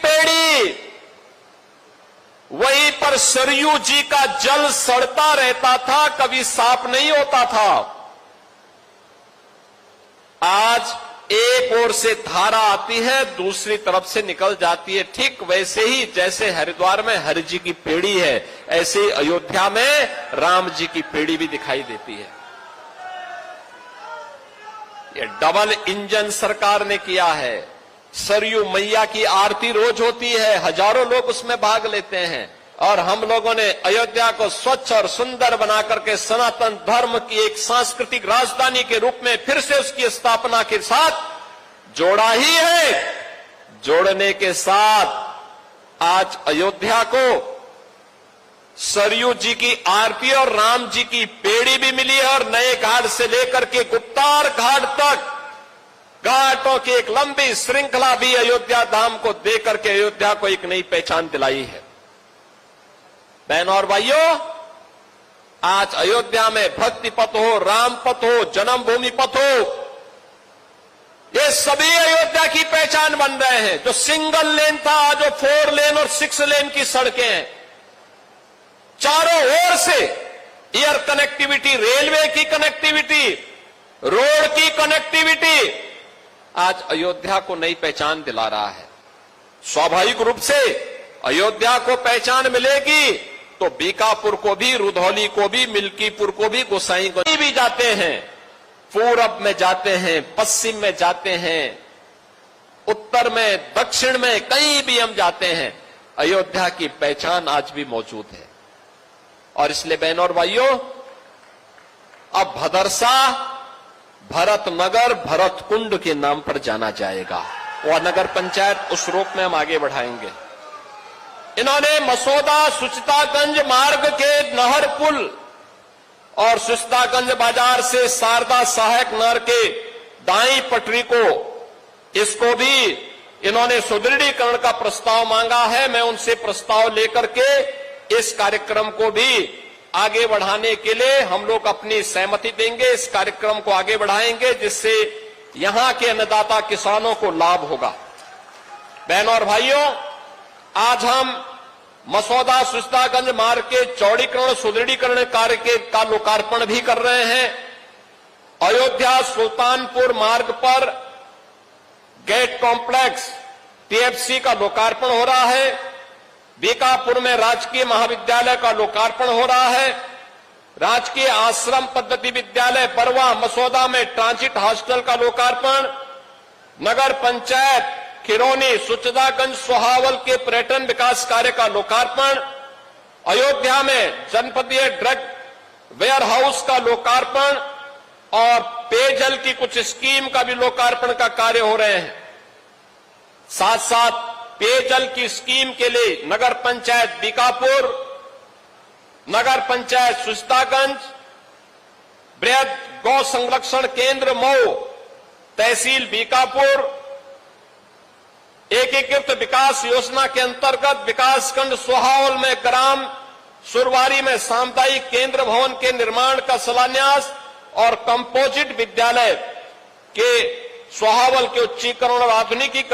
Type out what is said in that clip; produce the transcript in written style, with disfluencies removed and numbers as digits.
पेड़ी वहीं पर सरयू जी का जल सड़ता रहता था, कभी साफ नहीं होता था। आज एक ओर से धारा आती है, दूसरी तरफ से निकल जाती है। ठीक वैसे ही जैसे हरिद्वार में हरि जी की पेड़ी है, ऐसे ही अयोध्या में राम जी की पेड़ी भी दिखाई देती है। ये डबल इंजन सरकार ने किया है। सरयू मैया की आरती रोज होती है, हजारों लोग उसमें भाग लेते हैं, और हम लोगों ने अयोध्या को स्वच्छ और सुंदर बना करके सनातन धर्म की एक सांस्कृतिक राजधानी के रूप में फिर से उसकी स्थापना के साथ जोड़ा ही है। जोड़ने के साथ आज अयोध्या को सरयू जी की आरती और राम जी की पेड़ी भी मिली है, और नए घाट से लेकर के गुप्तार घाट तक घाटों की एक लंबी श्रृंखला भी अयोध्या धाम को देकर के अयोध्या को एक नई पहचान दिलाई है। बहनों और भाइयों, आज अयोध्या में भक्ति पथ हो, राम पथ हो, जन्मभूमि पथ हो, ये सभी अयोध्या की पहचान बन रहे हैं। जो सिंगल लेन था, आज वो 4 लेन और 6 लेन की सड़कें हैं। चारों ओर से एयर कनेक्टिविटी, रेलवे की कनेक्टिविटी, रोड की कनेक्टिविटी आज अयोध्या को नई पहचान दिला रहा है। स्वाभाविक रूप से अयोध्या को पहचान मिलेगी तो बीकापुर को भी, रुधौली को भी, मिल्कीपुर को भी, गोसाई को भी जाते हैं, पूरब में जाते हैं, पश्चिम में जाते हैं, उत्तर में, दक्षिण में, कहीं भी हम जाते हैं, अयोध्या की पहचान आज भी मौजूद है। और इसलिए बहनों और भाइयों, अब भदरसा भरतनगर, भरतकुंड के नाम पर जाना जाएगा, और नगर पंचायत उस रूप में हम आगे बढ़ाएंगे। इन्होंने मसौदा सुचितागंज मार्ग के नहर पुल और सुचितागंज बाजार से शारदा सहायक नहर के दाई पटरी को, इसको भी इन्होंने सुदृढ़ीकरण का प्रस्ताव मांगा है। मैं उनसे प्रस्ताव लेकर के इस कार्यक्रम को भी आगे बढ़ाने के लिए हम लोग अपनी सहमति देंगे, इस कार्यक्रम को आगे बढ़ाएंगे, जिससे यहां के अन्नदाता किसानों को लाभ होगा। बहनों और भाइयों, आज हम मसौदा सुचितागंज मार्ग के चौड़ीकरण सुदृढ़ीकरण कार्य का लोकार्पण भी कर रहे हैं। अयोध्या सुल्तानपुर मार्ग पर गेट कॉम्प्लेक्स टीएफसी का लोकार्पण हो रहा है। बीकापुर में राजकीय महाविद्यालय का लोकार्पण हो रहा है। राजकीय आश्रम पद्धति विद्यालय बरवा मसौदा में ट्रांजिट हॉस्टल का लोकार्पण। नगर पंचायत खिरौनी सुचितागंज सोहावल के पर्यटन विकास कार्य का लोकार्पण। अयोध्या में जनपदीय ड्रग वेयर हाउस का लोकार्पण और पेयजल की कुछ स्कीम का भी लोकार्पण का कार्य हो रहे हैं। साथ साथ पेयजल की स्कीम के लिए नगर पंचायत बीकापुर, नगर पंचायत सुचितागंज, बृहद गौ संरक्षण केंद्र मऊ, तहसील बीकापुर, एकीकृत विकास योजना के अंतर्गत विकासखंड सोहावल में ग्राम सुरवारी में सामुदायिक केंद्र भवन के निर्माण का शिलान्यास और कंपोजिट विद्यालय के सोहावल के उच्चीकरण और आधुनिकीकरण